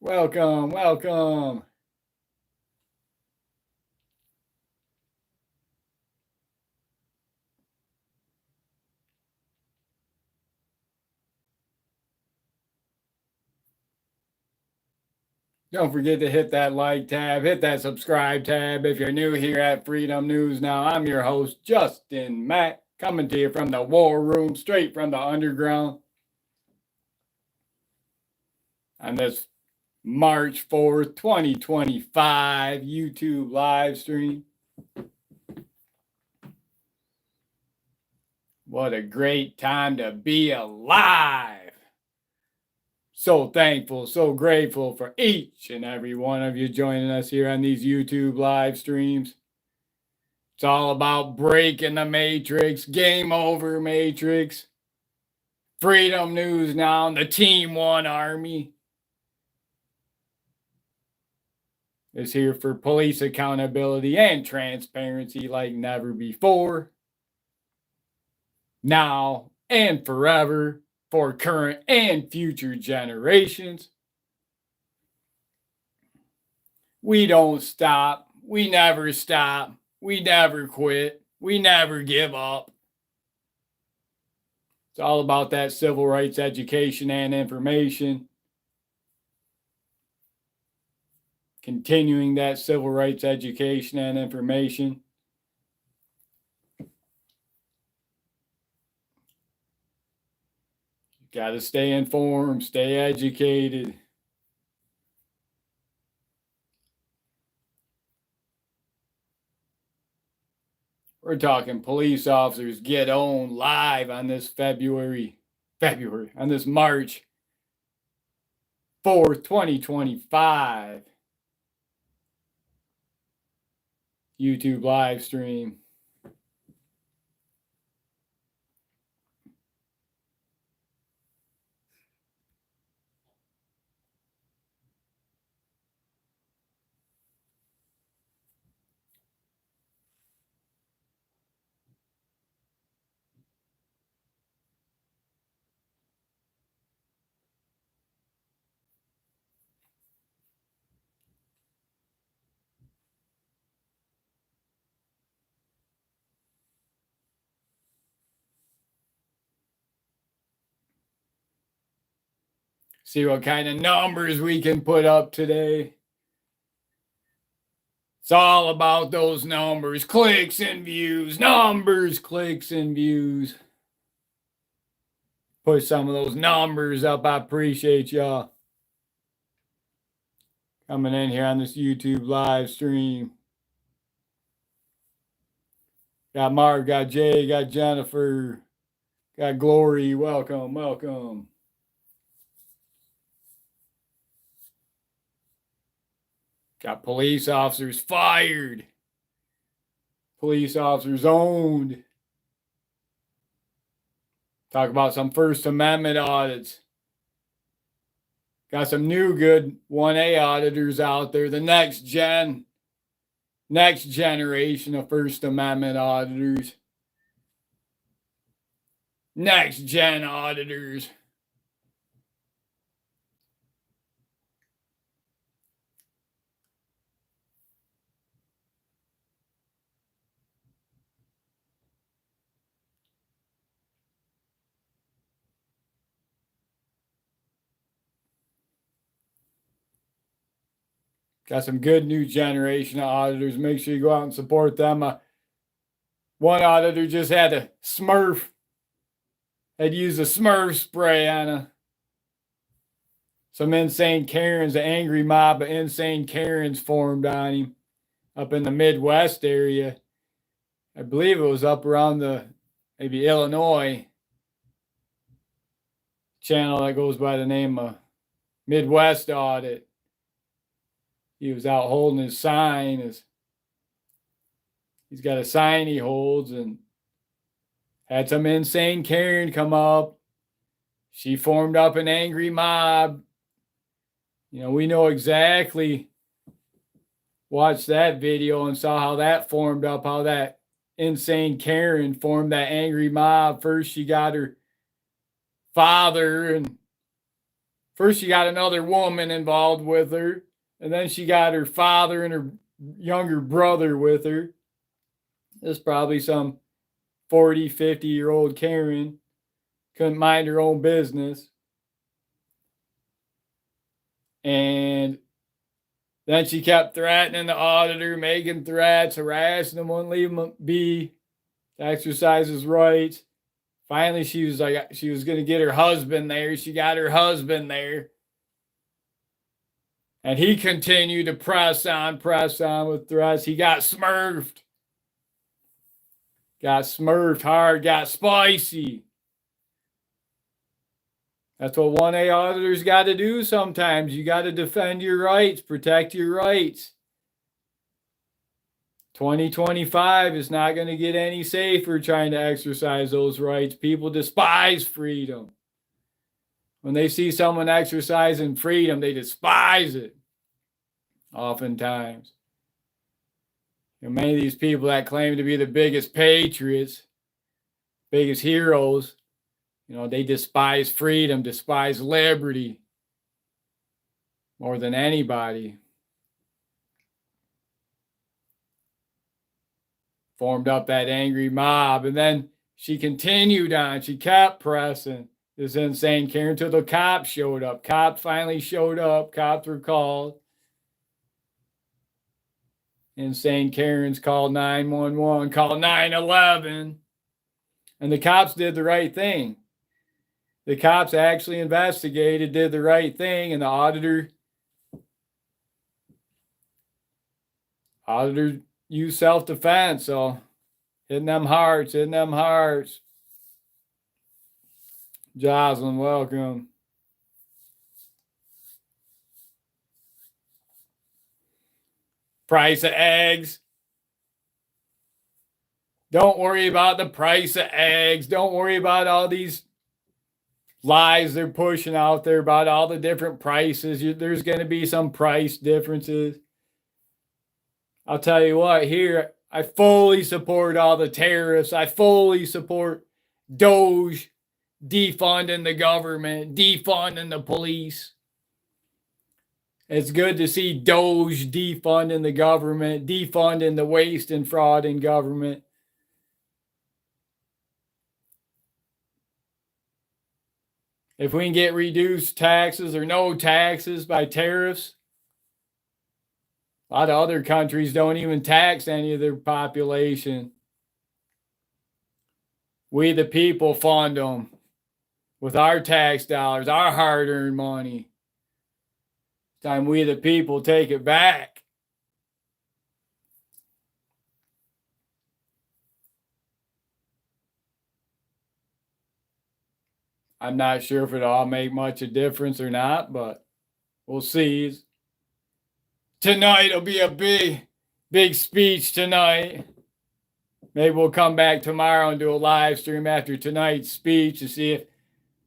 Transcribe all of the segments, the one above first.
Welcome. Welcome. Don't forget to hit that like tab, hit that subscribe tab if you're new here at Freedom News Now. I'm your host, Justin Mack, coming to you from the war room, straight from the underground. On this March 4th, 2025 YouTube live stream. What a great time to be alive. So thankful, so grateful for each and every one of you joining us here on these YouTube live streams. It's all about breaking the matrix, game over matrix. Freedom News Now, the Team One Army is here for police accountability and transparency like never before. Now and forever, for current and future generations. We don't stop. We never stop. We never quit. We never give up. It's all about that civil rights education and information. Continuing that civil rights education and information. Got to stay informed, stay educated. We're talking police officers get on live on this on this March 4th, 2025 YouTube live stream. See what kind of numbers we can put up today. It's all about those numbers, clicks and views, numbers, clicks and views. Put some of those numbers up. I appreciate y'all coming in here on this YouTube live stream. Got Mark, got Jay, got Jennifer, got Glory. Welcome. Got police officers fired. Police officers owned. Talk about some First Amendment audits. Got some new good 1A auditors out there. The next generation of First Amendment auditors. Next gen auditors. Got some good new generation of auditors. Make sure you go out and support them. One auditor just had a Smurf, had used a Smurf spray on some insane Karens, an angry mob of insane Karens formed on him up in the Midwest area. I believe it was up around maybe Illinois channel that goes by the name of Midwest Audit. He was out holding his sign, his He's got a sign he holds, and had some insane Karen come up. She formed up an angry mob. We know exactly, watched that video and saw how that formed up, how that insane Karen formed that angry mob. First, she got her father, and first she got another woman involved with her, and then she got her father and her younger brother with her. This is probably some 40, 50-year-old Karen. Couldn't mind her own business. And then she kept threatening the auditor, making threats, harassing him, wouldn't leave him be to exercise his rights. Finally, she was going to get her husband there. She got her husband there. And he continued to press on with threats. He got smurfed. Got smurfed hard, got spicy. That's what 1A auditors got to do sometimes. You got to defend your rights, protect your rights. 2025 is not going to get any safer trying to exercise those rights. People despise freedom. When they see someone exercising freedom, they despise it. Oftentimes. Many of these people that claim to be the biggest patriots, biggest heroes, they despise freedom, despise liberty more than anybody. Formed up that angry mob, and then she continued on. She kept pressing this insane Karen until the cops showed up. Cops finally showed up. Cops were called. Insane Karens called 911, called 911, and the cops did the right thing. The cops actually investigated, did the right thing, and the auditor used self-defense. So hitting them hearts. Jocelyn, welcome. Price of eggs. Don't worry about the price of eggs. Don't worry about all these lies they're pushing out there about all the different prices. There's going to be some price differences. I'll tell you what, here, I fully support all the tariffs. I fully support Doge defunding the government, defunding the police. It's good to see Doge defunding the government, defunding the waste and fraud in government. If we can get reduced taxes or no taxes by tariffs, a lot of other countries don't even tax any of their population. We, the people, fund them with our tax dollars, our hard-earned money. It's time we, the people, take it back. I'm not sure if it'll all make much a difference or not, but we'll see. Tonight will be a big speech tonight. Maybe we'll come back tomorrow and do a live stream after tonight's speech to see if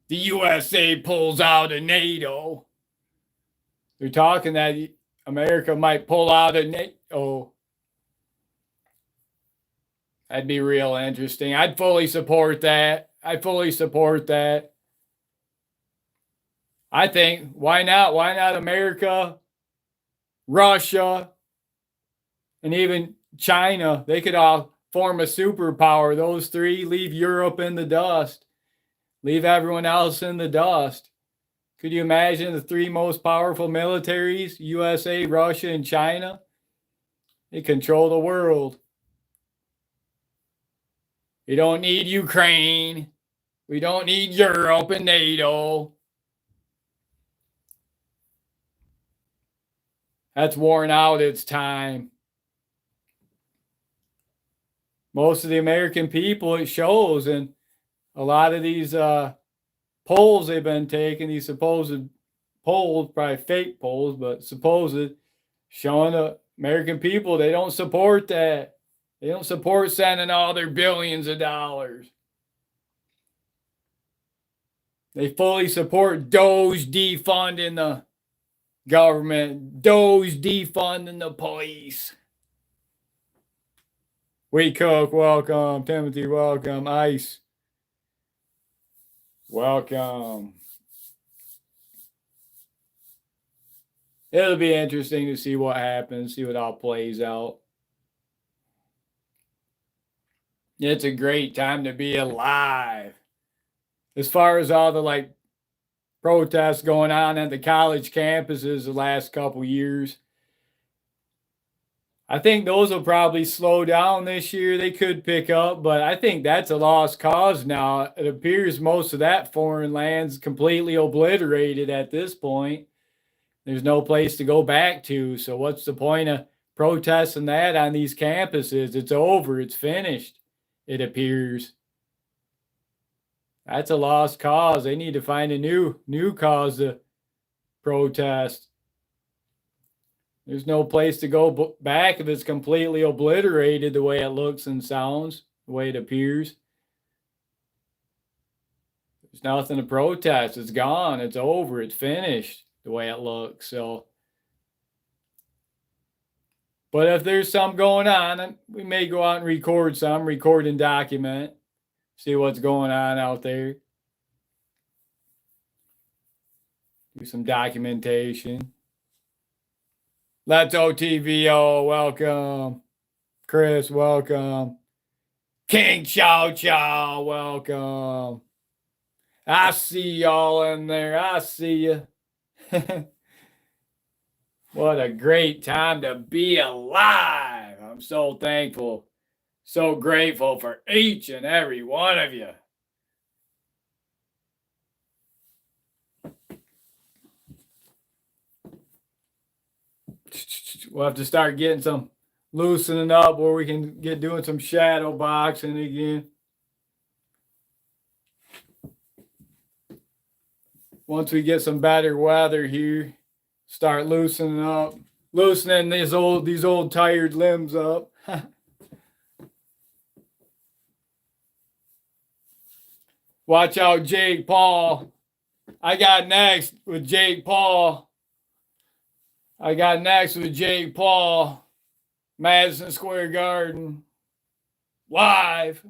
the USA pulls out of NATO. They're talking that America might pull out of NATO. That'd be real interesting. I'd fully support that. I think, why not? Why not America, Russia, and even China? They could all form a superpower. Those three, leave Europe in the dust. Leave everyone else in the dust. Could you imagine the three most powerful militaries, USA, Russia, and China? They control the world. We don't need Ukraine. We don't need Europe and NATO. That's worn out its time. Most of the American people, it shows, and a lot of these polls they've been taking, these supposed polls, probably fake polls, but supposed, showing the American people they don't support that. They don't support sending all their billions of dollars. They fully support Doge defunding the government, Doge defunding the police. We Cook, welcome. Timothy, welcome. Ice, welcome. It'll be interesting to see what happens, see what all plays out. It's a great time to be alive. As far as all the protests going on at the college campuses the last couple years, I think those will probably slow down this year. They could pick up, but I think that's a lost cause now. It appears most of that foreign land's completely obliterated at this point. There's no place to go back to. So what's the point of protesting that on these campuses? It's over. It's finished, it appears. That's a lost cause. They need to find a new cause to protest. There's no place to go back if it's completely obliterated the way it looks and sounds, the way it appears. There's nothing to protest. It's gone. It's over. It's finished the way it looks. So, but if there's some going on, we may go out and record and document, see what's going on out there. Do some documentation. Let's OTVO, welcome. Chris, welcome. King Chow Chow, welcome. I see y'all in there. I see you. What a great time to be alive. I'm so thankful, so grateful for each and every one of you. We'll have to start getting some loosening up where we can get doing some shadow boxing again. Once we get some better weather here, start loosening these old tired limbs up. Watch out, Jake Paul. I got next with Jake Paul. Madison Square Garden, live.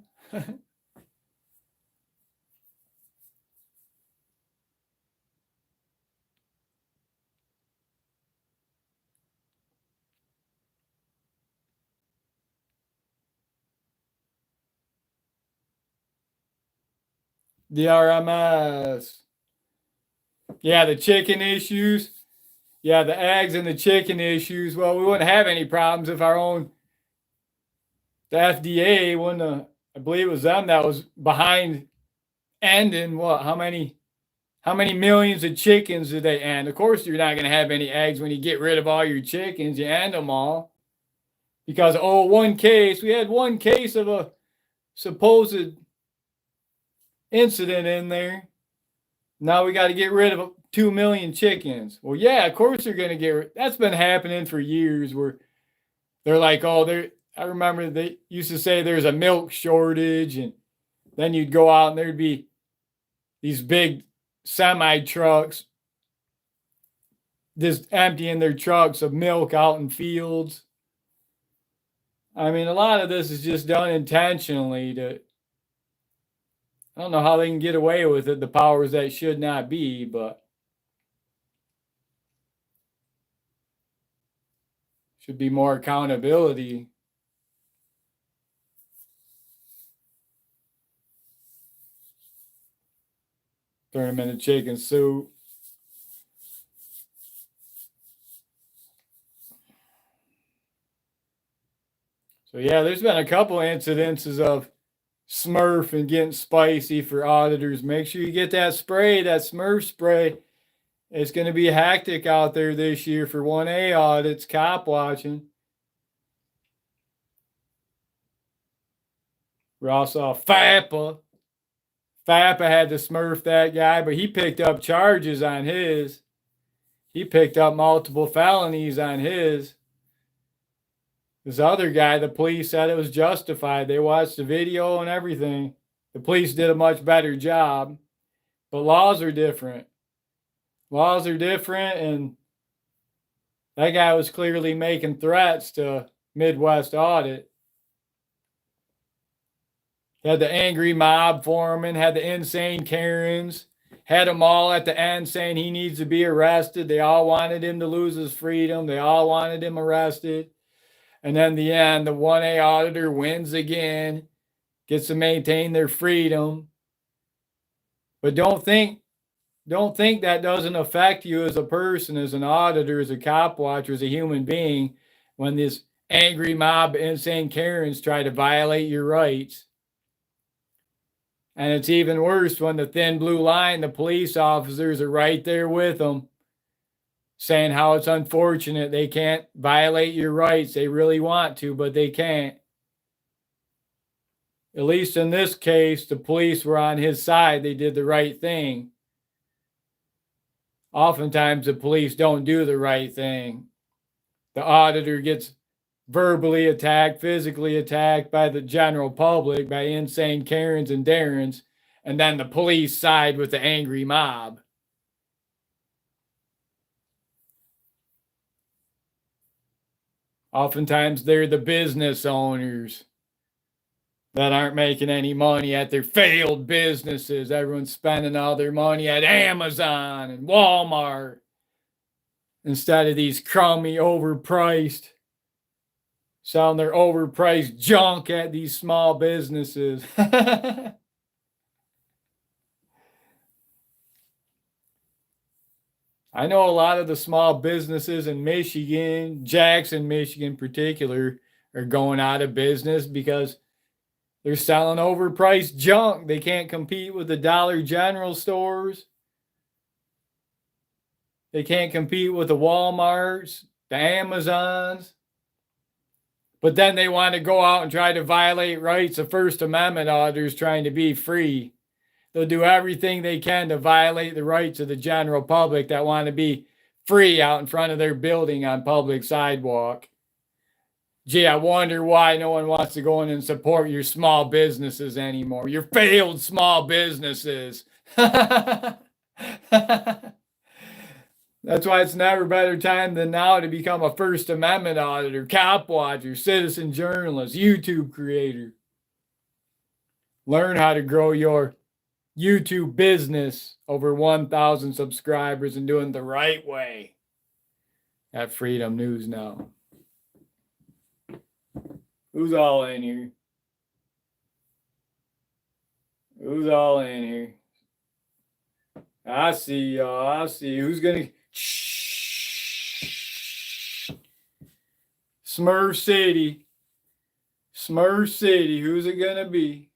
The RMS. Yeah, the chicken issues. Yeah, the eggs and the chicken issues. Well, we wouldn't have any problems if the FDA wouldn't, I believe it was them that was behind ending what? How many millions of chickens did they end? Of course, you're not going to have any eggs when you get rid of all your chickens. You end them all. Because, we had one case of a supposed incident in there. Now we got to get rid of 2 million chickens. Well, yeah, of course they're going to that's been happening for years where they're like, I remember they used to say there's a milk shortage, and then you'd go out and there'd be these big semi trucks just emptying their trucks of milk out in fields. I mean, a lot of this is just done intentionally I don't know how they can get away with it, the powers that should not be, but should be more accountability. Turn them into chicken soup. So yeah, there's been a couple incidences of Smurf and getting spicy for auditors. Make sure you get that Smurf spray. It's going to be hectic out there this year for 1A audits, cop watching. We also saw FAPA. FAPA had to Smurf that guy, but he picked up charges on his. He picked up multiple felonies on his. This other guy, the police said it was justified. They watched the video and everything. The police did a much better job. But laws are different. Laws are different, and that guy was clearly making threats to Midwest Audit. Had the angry mob foreman, had the insane Karens, had them all at the end saying he needs to be arrested. They all wanted him to lose his freedom. They all wanted him arrested. And then in the end, the 1A auditor wins again, gets to maintain their freedom. But don't think that doesn't affect you as a person, as an auditor, as a cop watcher, as a human being, when this angry mob, insane Karens try to violate your rights. And it's even worse when the thin blue line, the police officers are right there with them, saying how it's unfortunate they can't violate your rights. They really want to, but they can't. At least in this case, the police were on his side. They did the right thing. Oftentimes, the police don't do the right thing. The auditor gets verbally attacked, physically attacked by the general public, by insane Karens and Darrens, and then the police side with the angry mob. Oftentimes, they're the business owners that aren't making any money at their failed businesses. Everyone's spending all their money at Amazon and Walmart instead of these crummy, overpriced, selling their overpriced junk at these small businesses. I know a lot of the small businesses in Michigan, Jackson, Michigan in particular, are going out of business because they're selling overpriced junk. They can't compete with the Dollar General stores. They can't compete with the Walmarts, the Amazons. But then they want to go out and try to violate rights of First Amendment auditors trying to be free. They'll do everything they can to violate the rights of the general public that want to be free out in front of their building on public sidewalk. Gee, I wonder why no one wants to go in and support your small businesses anymore. Your failed small businesses. That's why it's never a better time than now to become a First Amendment auditor, cop watcher, citizen journalist, YouTube creator. Learn how to grow your YouTube business over 1,000 subscribers and doing it the right way at Freedom News Now. Who's all in here? Who's all in here? I see y'all. I see. Who's going to... Smurf City. Smurf City. Who's it going to be?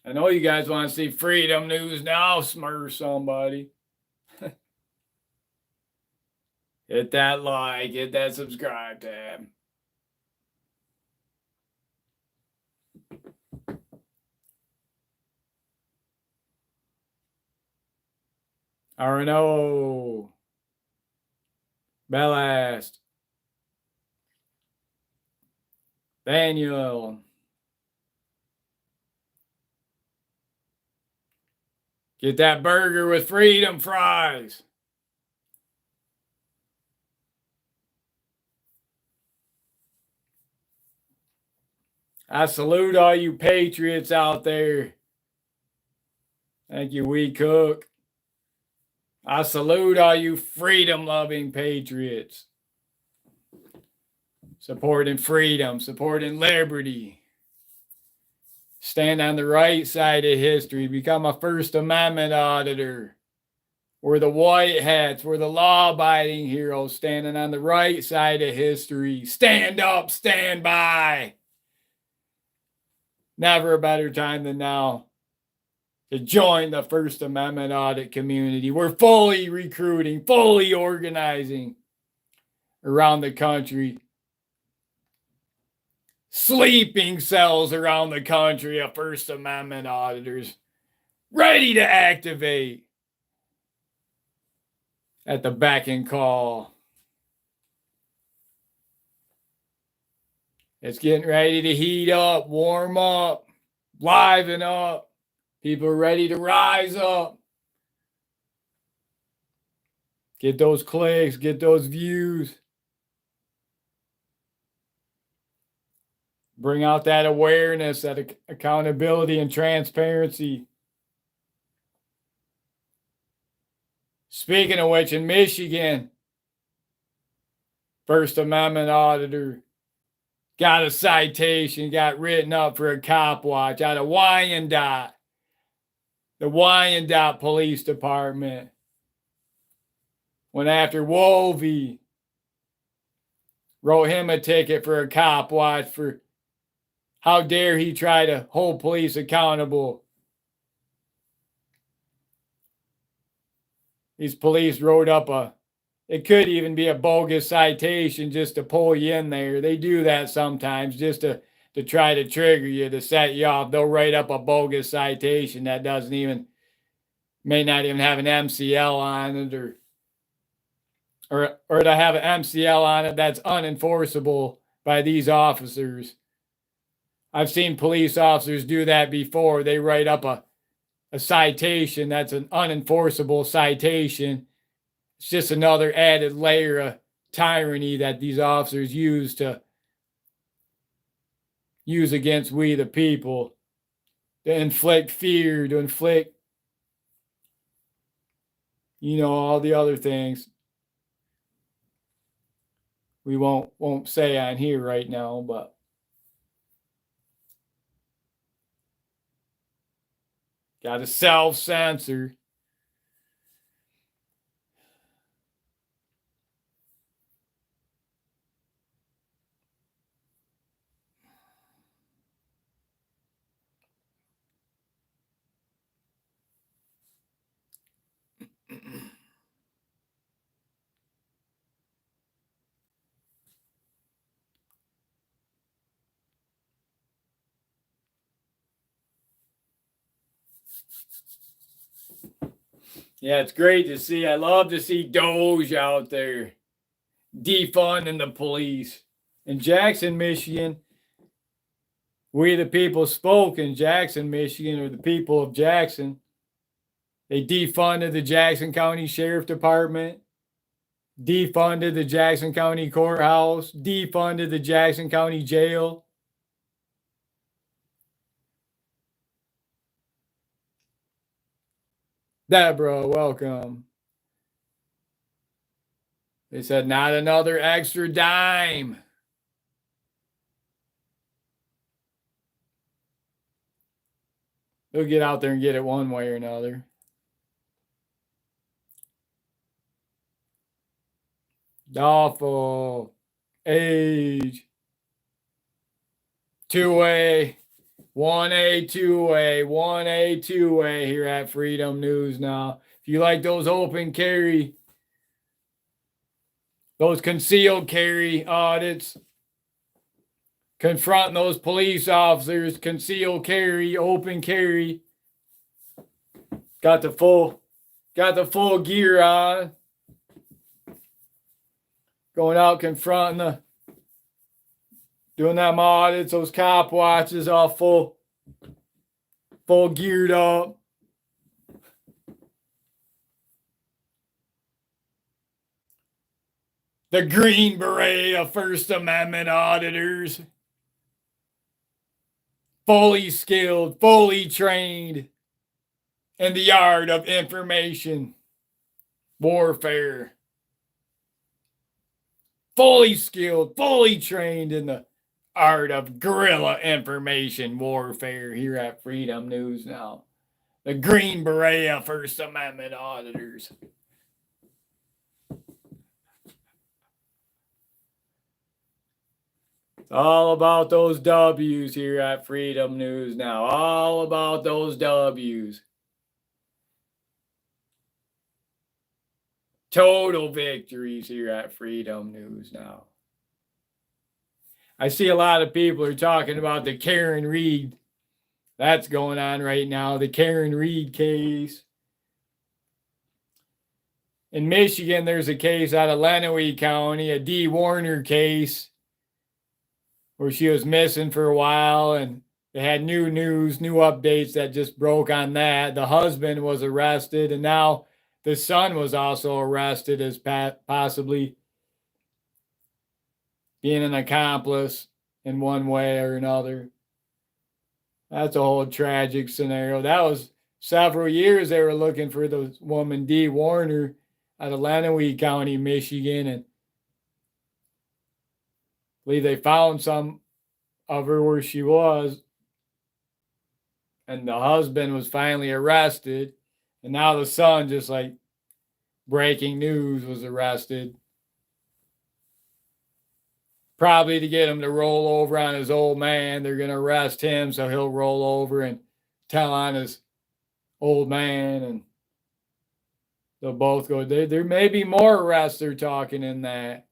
I know you guys want to see Freedom News Now, Smurf somebody. Hit that like, hit that subscribe tab. RNO. Bellast. Daniel. Get that burger with freedom fries. I salute all you patriots out there. Thank you, We Cook. I salute all you freedom-loving patriots. Supporting freedom, supporting liberty. Stand on the right side of history. Become a First Amendment auditor. We're the white hats. We're the law-abiding heroes standing on the right side of history. Stand up, stand by. Never a better time than now to join the First Amendment audit community. We're fully recruiting, fully organizing around the country. Sleeping cells around the country of First Amendment auditors ready to activate at the beck and call It's getting ready to heat up, warm up, liven up. People are ready to rise up. Get those clicks, get those views. Bring out that awareness, that accountability and transparency. Speaking of which, in Michigan, First Amendment auditor got a citation, got written up for a cop watch out of Wyandotte, the Wyandotte Police Department. Went after Wolvie, wrote him a ticket for a cop watch for how dare he try to hold police accountable. These police wrote up it could even be a bogus citation just to pull you in there. They do that sometimes just to try to trigger you, to set you off. They'll write up a bogus citation that may not even have an MCL on it, or to have an MCL on it that's unenforceable by these officers. I've seen police officers do that before. They write up a citation that's an unenforceable citation. It's just another added layer of tyranny that these officers use against we the people, to inflict fear, to inflict, all the other things we won't say on here right now, but got to self-censor. Yeah, it's great to see. I love to see Doge out there defunding the police. In Jackson, Michigan, we the people spoke in Jackson, Michigan, or the people of Jackson. They defunded the Jackson County Sheriff Department, defunded the Jackson County Courthouse, defunded the Jackson County Jail. Deborah, welcome. They said, not another extra dime. They'll get out there and get it one way or another. Awful. Age. 2A. 1A, 2A, 1A, 2A here at Freedom News Now. If you like those open carry, those concealed carry audits, confronting those police officers, concealed carry, open carry, got the full gear on, going out confronting doing them audits, those cop watches, all full geared up. The Green Beret of First Amendment auditors, fully skilled, fully trained in the art of information warfare. Fully skilled, fully trained in the art of guerrilla information warfare here at Freedom News Now. The Green Beret of First Amendment auditors. It's all about those W's here at Freedom News Now. All about those W's. Total victories here at Freedom News Now. I see a lot of people are talking about the Karen Reed. That's going on right now. The Karen Reed case. In Michigan, there's a case out of Lenawee County, a D. Warner case, where she was missing for a while, and they had new news, new updates that just broke on that. The husband was arrested, and now the son was also arrested as possibly being an accomplice in one way or another. That's a whole tragic scenario. That was several years they were looking for the woman, Dee Warner, out of Lenawee County, Michigan, and I believe they found some of her where she was, and the husband was finally arrested, and now the son, just like breaking news, was arrested, probably to get him to roll over on his old man. They're going to arrest him so he'll roll over and tell on his old man, and they'll both go. There may be more arrests they're talking in that.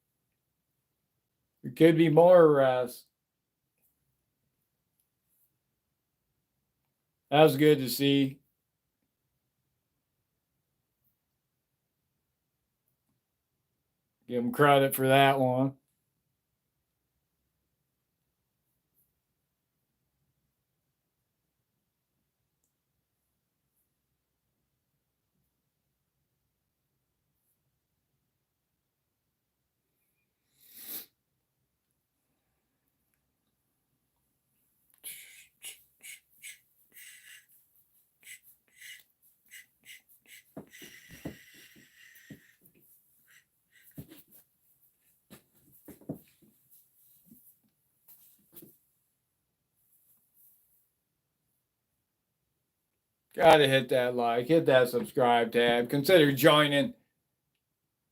There could be more arrests. That was good to see. Give him credit for that one. Gotta hit that like, hit that subscribe tab. Consider joining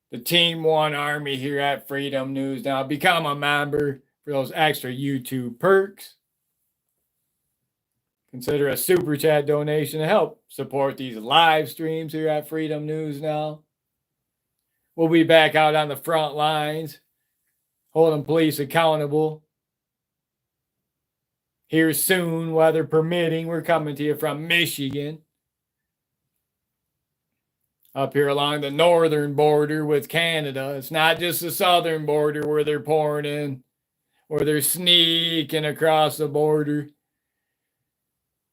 the Team One Army here at Freedom News. Now, become a member for those extra YouTube perks. Consider a super chat donation to help support these live streams here at Freedom News now. We'll be back out on the front lines, holding police accountable. Here soon, weather permitting. We're coming to you from Michigan. Up here along the northern border with Canada. It's not just the southern border where they're pouring in, where they're sneaking across the border.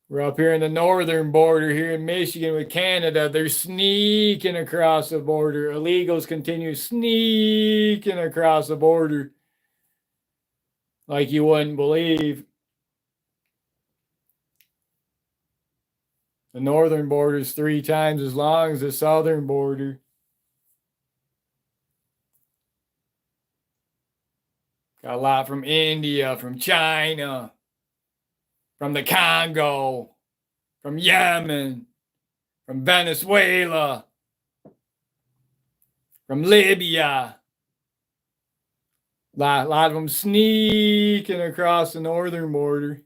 We're up here in the northern border here in Michigan with Canada. They're sneaking across the border. Illegals continue sneaking across the border like you wouldn't believe. The northern border is 3 times as long as the southern border. Got a lot from India, from China, from the Congo, from Yemen, from Venezuela, from Libya. A lot of them sneaking across the northern border.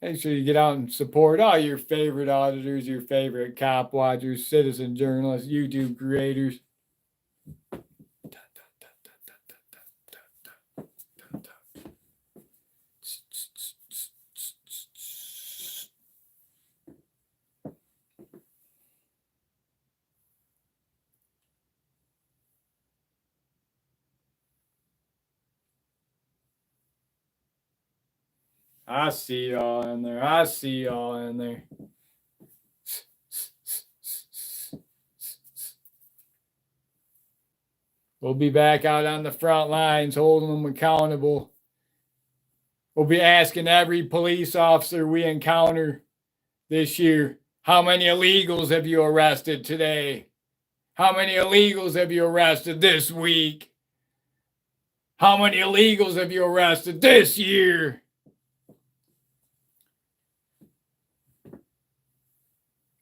Make sure you get out and support all your favorite auditors, your favorite cop watchers, citizen journalists, YouTube creators. I see y'all in there. I see y'all in there. We'll be back out on the front lines, holding them accountable. We'll be asking every police officer we encounter this year, how many illegals have you arrested today? How many illegals have you arrested this week? How many illegals have you arrested this year?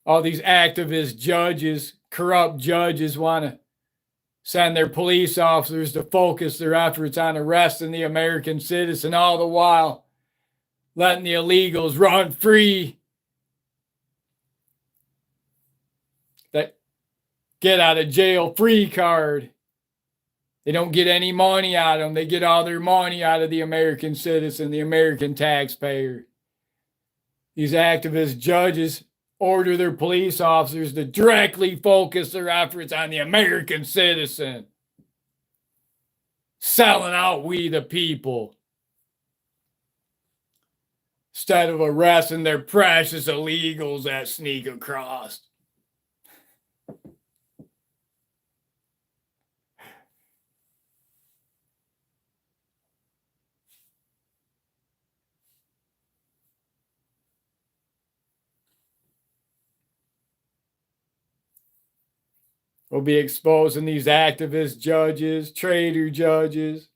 All these activist judges corrupt judges want to send their police officers to focus their efforts on arresting the American citizen, all the while letting the illegals run free. That get out of jail free card. They don't get any money out of them. They get all their money out of the American citizen, the American taxpayer. These activist judges order their police officers to directly focus their efforts on the American citizen, selling out we the people, instead of arresting their precious illegals that sneak across. We'll be exposing these activist judges, traitor judges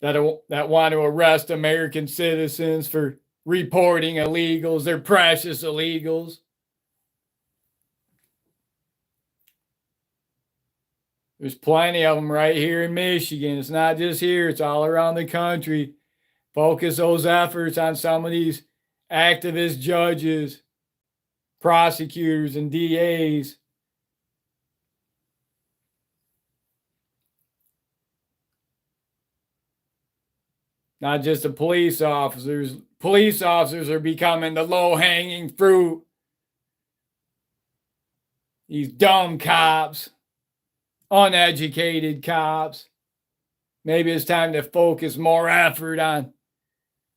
that want to arrest American citizens for reporting illegals, their precious illegals. There's plenty of them right here in Michigan. It's not just here, it's all around the country. Focus those efforts on some of these activist judges, prosecutors, and DAs. Not just the police officers. Police officers are becoming the low-hanging fruit. These dumb cops, uneducated cops. Maybe it's time to focus more effort on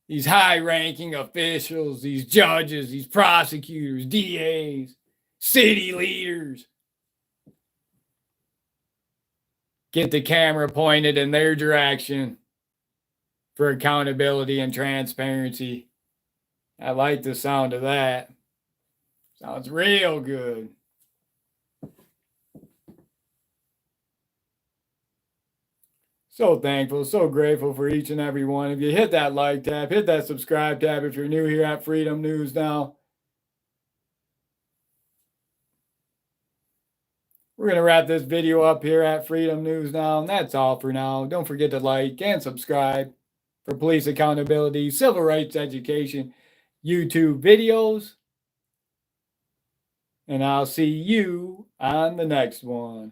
these high-ranking officials, these judges, these prosecutors, DAs, city leaders. Get the camera pointed in their direction for accountability and transparency. I like the sound of that. Sounds real good. So thankful, so grateful for each and every one of you. Hit that like tab, hit that subscribe tab if you're new here at Freedom News Now. We're going to wrap this video up here at Freedom News Now, and that's all for now. Don't forget to like and subscribe for police accountability, civil rights education, YouTube videos. And I'll see you on the next one.